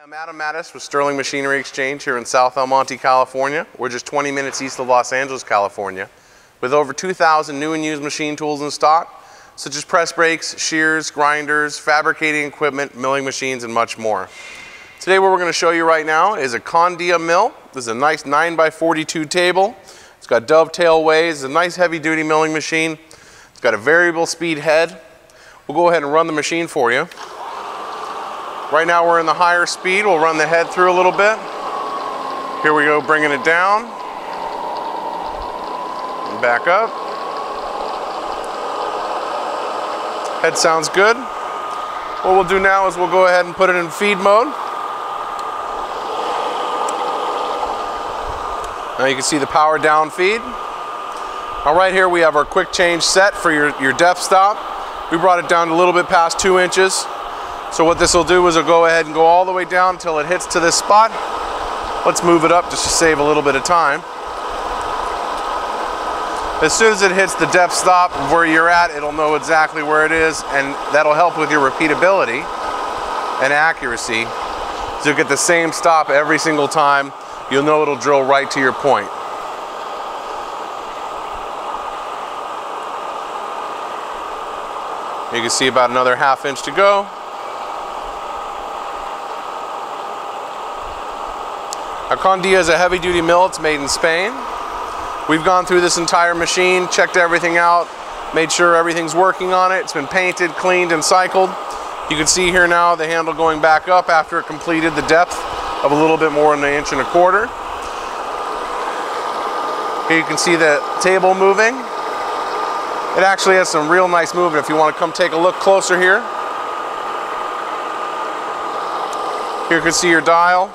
I'm Adam Mattis with Sterling Machinery Exchange here in South El Monte, California. We're just 20 minutes east of Los Angeles, California, with over 2,000 new and used machine tools in stock, such as press brakes, shears, grinders, fabricating equipment, milling machines, and much more. Today what we're going to show you right now is a Condia mill. This is a nice 9x42 table. It's got dovetail ways. It's a nice heavy-duty milling machine. It's got a variable speed head. We'll go ahead and run the machine for you. Right now we're in the higher speed. We'll run the head through a little bit. Here we go, bringing it down. And back up. Head sounds good. What we'll do now is we'll go ahead and put it in feed mode. Now you can see the power down feed. Now right here we have our quick change set for your depth stop. We brought it down a little bit past 2 inches. So what this will do is it'll go ahead and go all the way down until it hits to this spot. Let's move it up just to save a little bit of time. As soon as it hits the depth stop of where you're at, it'll know exactly where it is, and that'll help with your repeatability and accuracy. So you'll get the same stop every single time. You'll know it'll drill right to your point. You can see about another ½ inch to go. Our Condia is a heavy-duty mill. It's made in Spain. We've gone through this entire machine, checked everything out, made sure everything's working on it. It's been painted, cleaned, and cycled. You can see here now the handle going back up after it completed the depth of a little bit more than 1.25 inches. Here you can see the table moving. It actually has some real nice movement if you want to come take a look closer here. Here you can see your dial.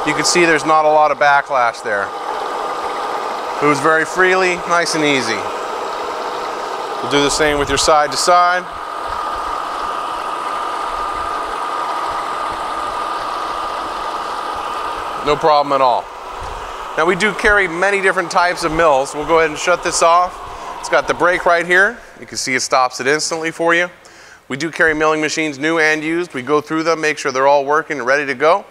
You can see there's not a lot of backlash there. Moves very freely, nice and easy. We'll do the same with your side to side. No problem at all. Now we do carry many different types of mills. We'll go ahead and shut this off. It's got the brake right here. You can see it stops it instantly for you. We do carry milling machines, new and used. We go through them, make sure they're all working and ready to go.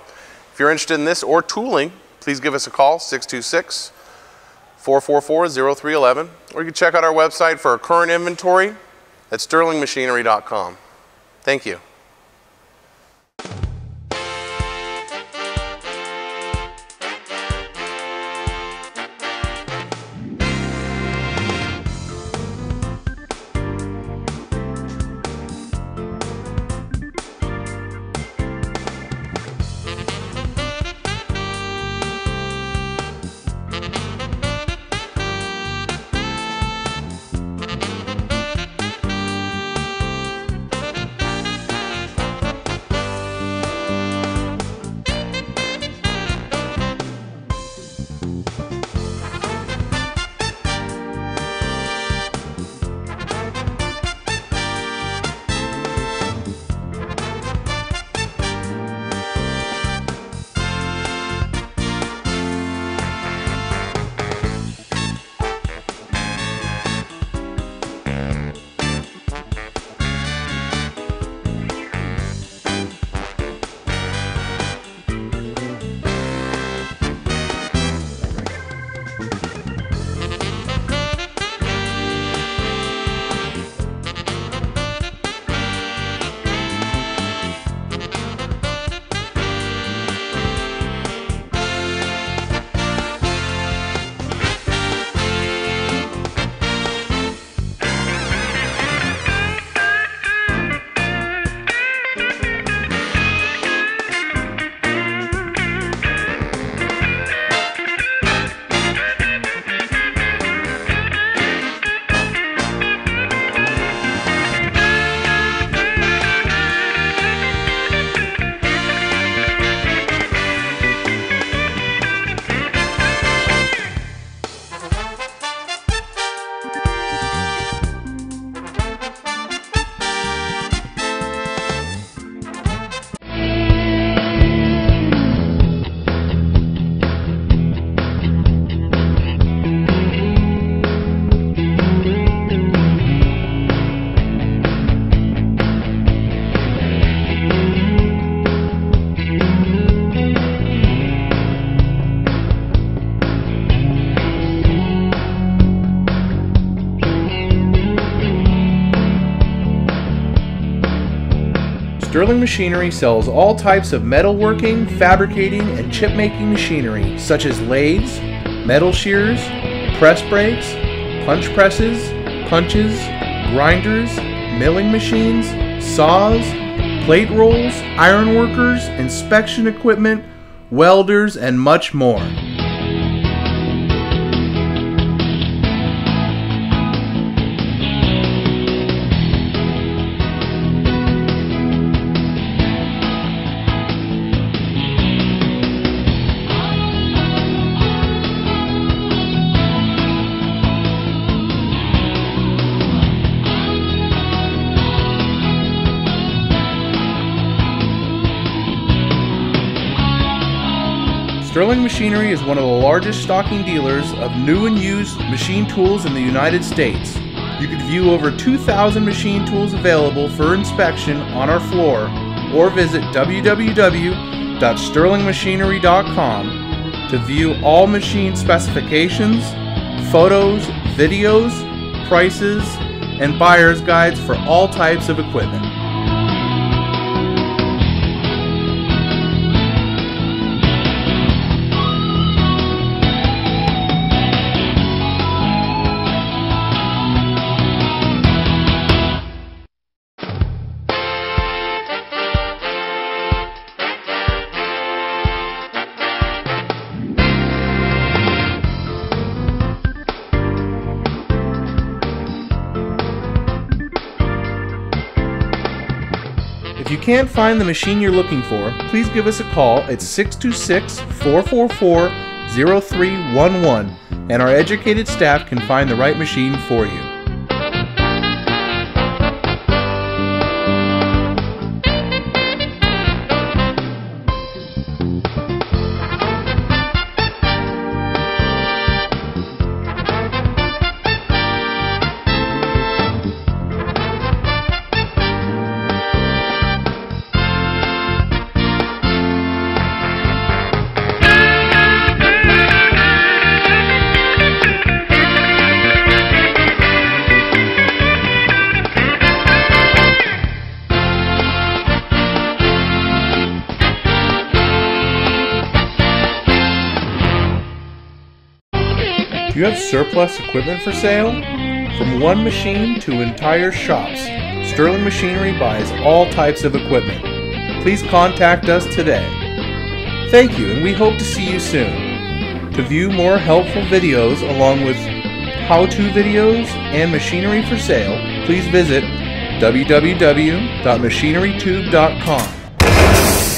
If you're interested in this or tooling, please give us a call, 626-444-0311, or you can check out our website for our current inventory at sterlingmachinery.com. Thank you. Sterling Machinery sells all types of metalworking, fabricating, and chip-making machinery such as lathes, metal shears, press brakes, punch presses, punches, grinders, milling machines, saws, plate rolls, iron workers, inspection equipment, welders, and much more. Sterling Machinery is one of the largest stocking dealers of new and used machine tools in the United States. You can view over 2,000 machine tools available for inspection on our floor or visit www.sterlingmachinery.com to view all machine specifications, photos, videos, prices, and buyer's guides for all types of equipment. If you can't find the machine you're looking for, please give us a call at 626-444-0311 and our educated staff can find the right machine for you. Do you have surplus equipment for sale? From one machine to entire shops, Sterling Machinery buys all types of equipment. Please contact us today. Thank you, and we hope to see you soon. To view more helpful videos along with how-to videos and machinery for sale, please visit www.machinerytube.com.